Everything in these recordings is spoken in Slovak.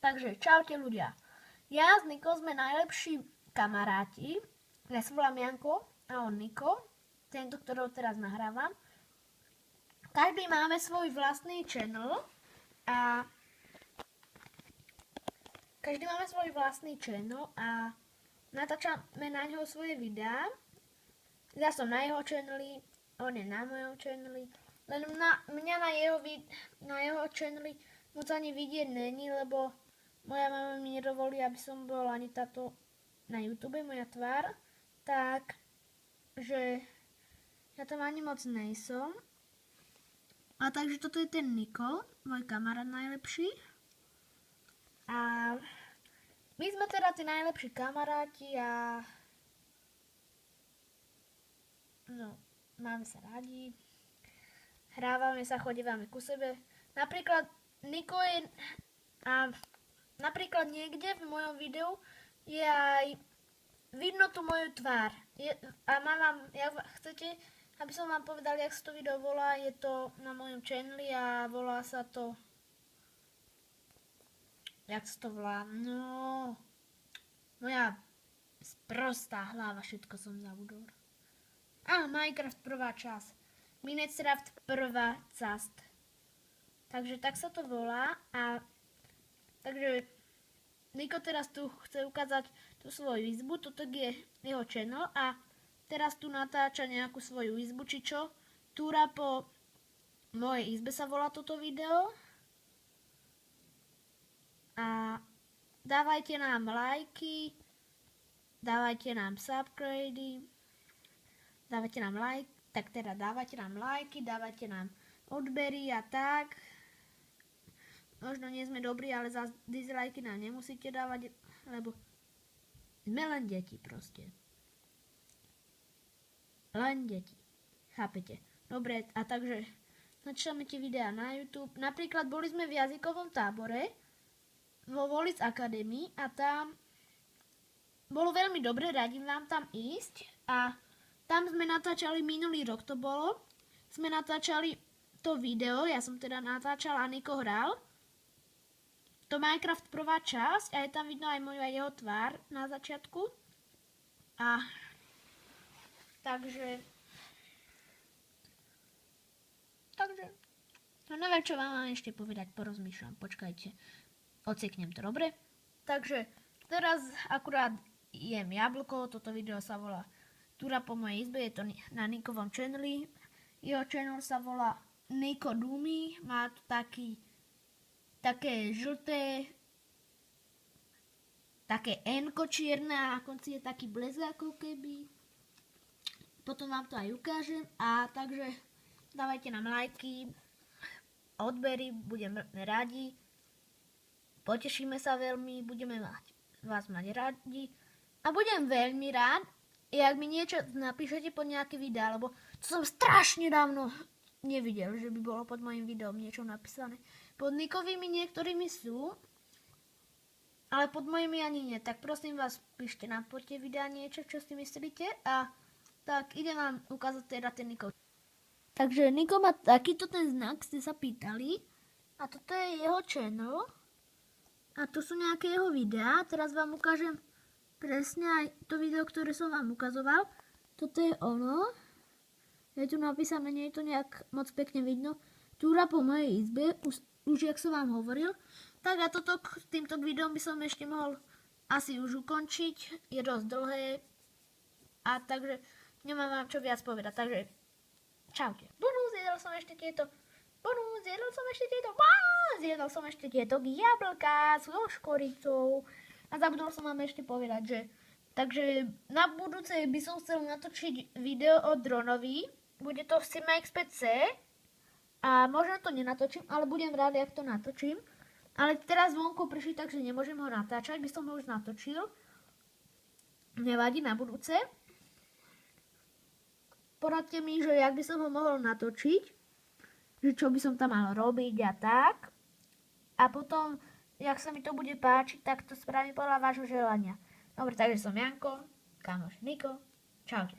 Takže čaute ľudia. Ja s Niko sme najlepší kamaráti. Ja sa volám Janko a on Niko. Tento, ktorého teraz nahrávam. Každý máme svoj vlastný channel a natáčame na ňo svoje videá. Ja som na jeho channeli, on je na mojom channeli. Len mňa na jeho channeli moc ani vidieť není, lebo moja mama mi nedovolí, aby som bol ani táto na YouTube, moja tvár. Takže ja tam ani moc nejsom. A takže toto je ten Niko, môj kamarát najlepší. A my sme teda tí najlepší kamaráti a no, máme sa radi. Hrávame sa, chodívame ku sebe. Napríklad Niko je napríklad niekde v mojom videu je aj vidno tu moju tvár. Chcete, aby som vám povedal, jak sa to video volá? Je to na mojom channeli a volá sa to... Jak sa to volá? No... Moja sprostá hlava, všetko som zabudol. Minecraft prvá časť. Minecraft prvá časť. Takže tak sa to volá a takže Niko teraz tu chce ukázať tú svoju izbu, toto je jeho channel a teraz tu natáča nejakú svoju izbu, či čo. Túra po mojej izbe sa volá toto video. A dávajte nám lajky, dávajte nám subscribe, dávajte nám lajky, dávajte nám odbery a tak. Možno nie sme dobrí, ale za dislajky nám nemusíte dávať, lebo sme len deti proste. Len deti. Chápete? Dobre, a takže načítame tie videá na YouTube. Napríklad boli sme v jazykovom tábore vo Volic Academy a tam bolo veľmi dobre, radím vám tam ísť a tam sme natáčali minulý rok, to bolo. Sme natáčali to video, ja som teda natáčal a Niko hral. To Minecraft prvá časť a je tam vidno aj moja jeho tvár na začiatku. Takže no neviem, čo vám mám ešte povedať, porozmýšľam, počkajte. Odseknem to, dobre? Takže teraz akurát jem jablko, toto video sa volá Túra po mojej izbe, je to na Nikovom channeli. Jeho channel sa volá Niko Dumi, má tu také žlté, také N-ko čierne a na konci je taký blesk ako keby. Potom vám to aj ukážem a takže dávajte nám lajky, odbery, budeme radi. Potešíme sa veľmi, budeme vás mať radi a budem veľmi rád, jak mi niečo napíšete pod nejaké videá, lebo to som strašne dávno nevidel, že by bolo pod mojim videom niečo napísané. Pod Nikovými niektorými sú, ale pod mojimi ani nie. Tak prosím vás, píšte nám pod tie videá niečo, čo si myslíte a tak idem vám ukázať teda ten Niko. Takže Niko má takýto ten znak, ste sa pýtali a toto je jeho channel. A tu sú nejaké jeho videá. Teraz vám ukážem presne aj to video, ktoré som vám ukazoval. Toto je ono. Je tu napísané, nie je to nejak moc pekne vidno. Túra po mojej izbe, už jak som vám hovoril. Tak a s týmto videom by som ešte mohol asi už ukončiť. Je dosť dlhé. A takže nemám vám čo viac povedať. Takže čaute. Zjedol som ešte tieto jablká so škoricou. A zabudol som vám ešte povedať, že takže na budúce by som chcel natočiť video o dronovi. Bude to Simex PC. A možno to nenatočím, ale budem rád, jak to natočím. Ale teraz vonku prší, takže nemôžem ho natáčať. By som ho už natočil. Nevadí, na budúce. Poradte mi, že jak by som ho mohol natočiť. Že čo by som tam mal robiť a tak. A potom, jak sa mi to bude páčiť, tak to spravím podľa vášho želania. Dobre, takže som Janko, kamoš Niko. Čaute.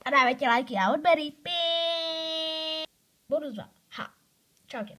A dávajte lajky a odbery. Budú z vám. Čaute.